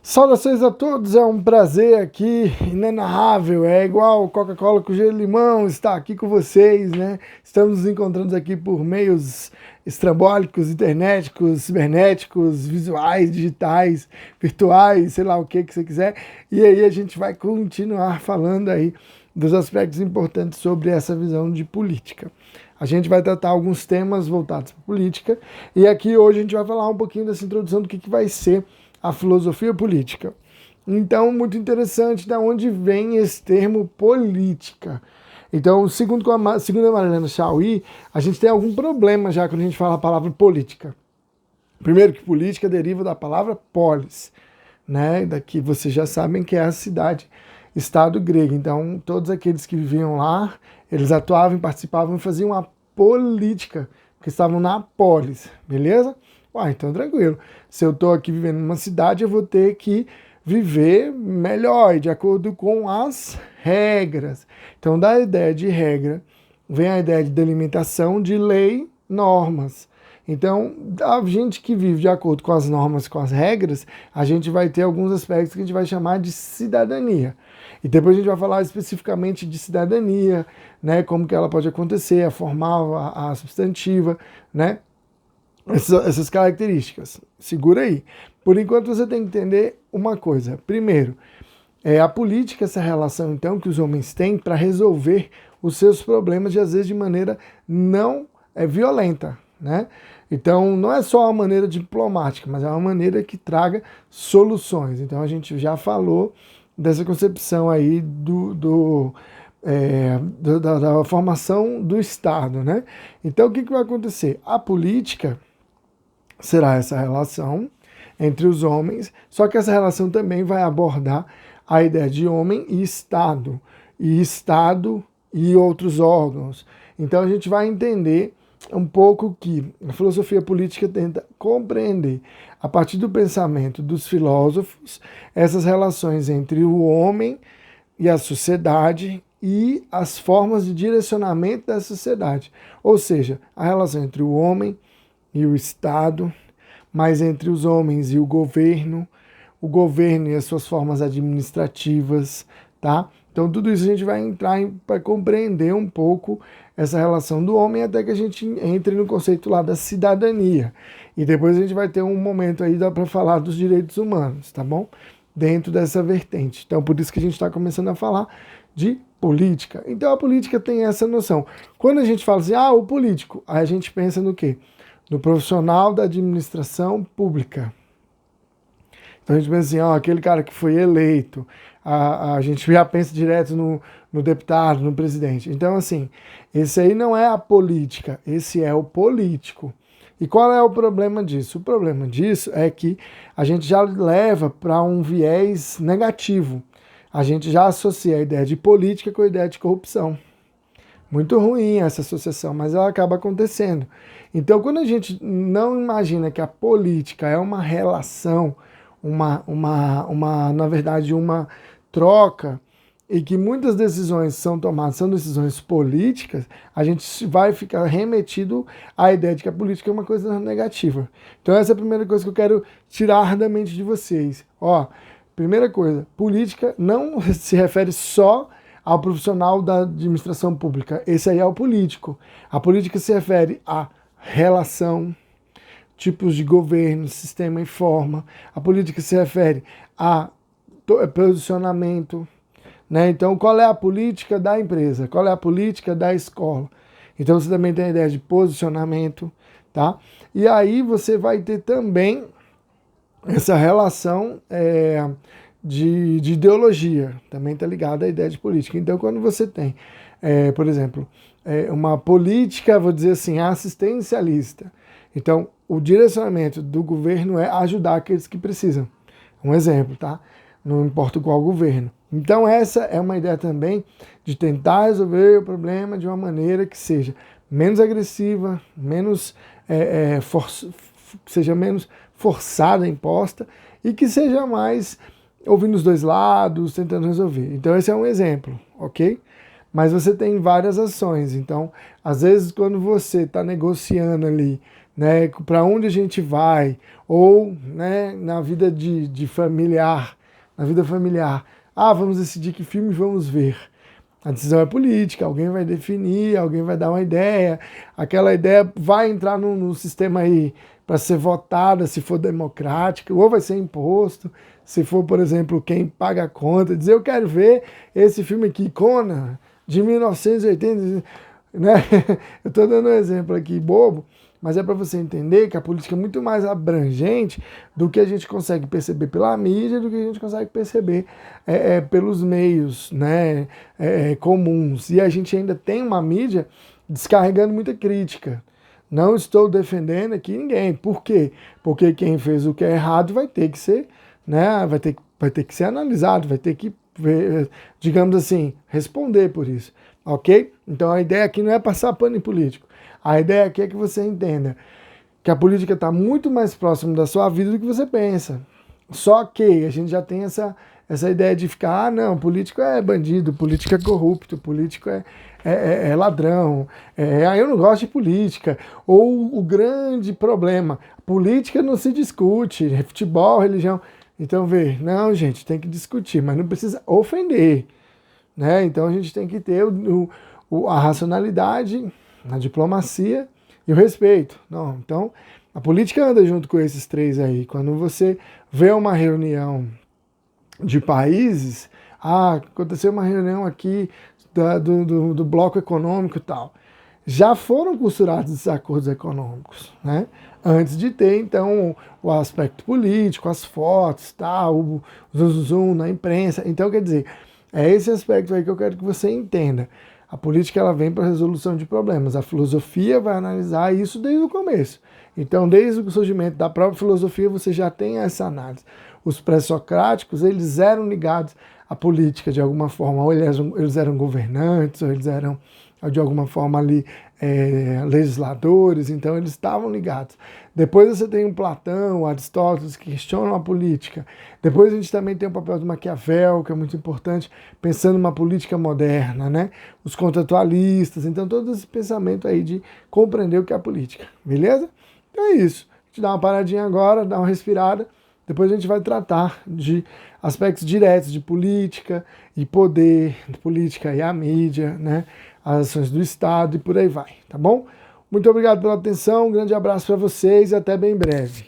Saudações a todos, é um prazer aqui, inenarrável, é igual Coca-Cola com gelo e limão, estar aqui com vocês, né? Estamos nos encontrando aqui por meios estrambólicos, internéticos, cibernéticos, visuais, digitais, virtuais, sei lá o que você quiser. E aí a gente vai continuar falando aí dos aspectos importantes sobre essa visão de política. A gente vai tratar alguns temas voltados para política e aqui hoje a gente vai falar um pouquinho dessa introdução do que vai ser a filosofia política. Então, muito interessante de onde vem esse termo política. Então, segundo a Mariana Chauí, a gente tem algum problema já quando a gente fala a palavra política. Primeiro que política deriva da palavra polis, né? Daqui vocês já sabem que é a cidade, estado grego. Então, todos aqueles que viviam lá, eles atuavam, participavam e faziam a política, porque estavam na polis, beleza? Então tranquilo. Se eu estou aqui vivendo numa cidade, eu vou ter que viver melhor, de acordo com as regras. Então, da ideia de regra, vem a ideia de delimitação, de lei, normas. Então, a gente que vive de acordo com as normas, com as regras, a gente vai ter alguns aspectos que a gente vai chamar de cidadania. E depois a gente vai falar especificamente de cidadania, né, como que ela pode acontecer, a formal, a substantiva, né? Essas características. Segura aí. Por enquanto você tem que entender uma coisa. Primeiro, a política, essa relação então que os homens têm para resolver os seus problemas, e às vezes de maneira não violenta, né? Então não é só uma maneira diplomática, mas é uma maneira que traga soluções. Então a gente já falou dessa concepção aí da formação do Estado, né? Então o que vai acontecer? A política será essa relação entre os homens, só que essa relação também vai abordar a ideia de homem e Estado e outros órgãos. Então a gente vai entender um pouco que a filosofia política tenta compreender, a partir do pensamento dos filósofos, essas relações entre o homem e a sociedade e as formas de direcionamento da sociedade. Ou seja, a relação entre o homem e o Estado, mas entre os homens e o governo e as suas formas administrativas, tá? Então tudo isso a gente vai entrar para compreender um pouco essa relação do homem até que a gente entre no conceito lá da cidadania. E depois a gente vai ter um momento aí para falar dos direitos humanos, tá bom? Dentro dessa vertente. Então por isso que a gente está começando a falar de política. Então a política tem essa noção. Quando a gente fala assim, o político, aí a gente pensa no quê? No profissional da administração pública. Então a gente pensa assim, aquele cara que foi eleito, a gente já pensa direto no deputado, no presidente. Então assim, esse aí não é a política, esse é o político. E qual é o problema disso? O problema disso é que a gente já leva para um viés negativo. A gente já associa a ideia de política com a ideia de corrupção. Muito ruim essa associação, mas ela acaba acontecendo. Então, quando a gente não imagina que a política é uma relação, na verdade, uma troca, e que muitas decisões são tomadas, são decisões políticas, a gente vai ficar remetido à ideia de que a política é uma coisa negativa. Então, essa é a primeira coisa que eu quero tirar da mente de vocês. Primeira coisa, política não se refere só ao profissional da administração pública. Esse aí é o político. A política se refere a relação, tipos de governo, sistema e forma. A política se refere a posicionamento, né? Então, qual é a política da empresa? Qual é a política da escola? Então, você também tem a ideia de posicionamento, tá? E aí você vai ter também essa relação de ideologia, também está ligada à ideia de política. Então, quando você tem, por exemplo, uma política, vou dizer assim, assistencialista, então o direcionamento do governo é ajudar aqueles que precisam. Um exemplo, tá? Não importa qual governo. Então, essa é uma ideia também de tentar resolver o problema de uma maneira que seja menos agressiva, seja menos forçada, imposta, e que seja mais ouvindo os dois lados, tentando resolver. Então esse é um exemplo, ok? Mas você tem várias ações. Então, às vezes, quando você está negociando ali, né, para onde a gente vai, ou, né, na vida de familiar, na vida familiar. Ah, vamos decidir que filme vamos ver. A decisão é política, alguém vai definir, alguém vai dar uma ideia, aquela ideia vai entrar no sistema aí para ser votada, se for democrática, ou vai ser imposto, se for, por exemplo, quem paga a conta, dizer eu quero ver esse filme aqui, Conan, de 1980, né? Eu estou dando um exemplo aqui bobo, mas é para você entender que a política é muito mais abrangente do que a gente consegue perceber pela mídia, do que a gente consegue perceber pelos meios, né, comuns. E a gente ainda tem uma mídia descarregando muita crítica. Não estou defendendo aqui ninguém. Por quê? Porque quem fez o que é errado vai ter que ser, né, vai ter que ser analisado, vai ter que, digamos assim, responder por isso. Ok? Então a ideia aqui não é passar pano em político. A ideia aqui é que você entenda que a política está muito mais próximo da sua vida do que você pensa. Só que a gente já tem essa ideia de ficar, ah, não, político é bandido, político é corrupto, político é ladrão, eu não gosto de política. Ou o grande problema, política não se discute, futebol, religião. Então, não, gente, tem que discutir, mas não precisa ofender, né? Então a gente tem que ter a racionalidade, a diplomacia e o respeito. Não, então, a política anda junto com esses três aí. Quando você vê uma reunião de países, aconteceu uma reunião aqui do bloco econômico e tal. Já foram costurados esses acordos econômicos, né? Antes de ter, então, o aspecto político, as fotos, tal, o zoom na imprensa. Então, quer dizer, é esse aspecto aí que eu quero que você entenda. A política ela vem para a resolução de problemas. A filosofia vai analisar isso desde o começo. Então, desde o surgimento da própria filosofia, você já tem essa análise. Os pré-socráticos, eles eram ligados à política de alguma forma. Ou eles eram governantes, ou eles eram, de alguma forma, ali legisladores. Então, eles estavam ligados. Depois você tem o Platão, o Aristóteles, que questionam a política. Depois a gente também tem o papel do Maquiavel, que é muito importante, pensando numa política moderna, né? Os contratualistas, então todo esse pensamento aí de compreender o que é a política, beleza? Então é isso. A gente dá uma paradinha agora, dá uma respirada, depois a gente vai tratar de aspectos diretos de política e poder, de política e a mídia, né? As ações do Estado e por aí vai, tá bom? Muito obrigado pela atenção, um grande abraço para vocês e até bem breve.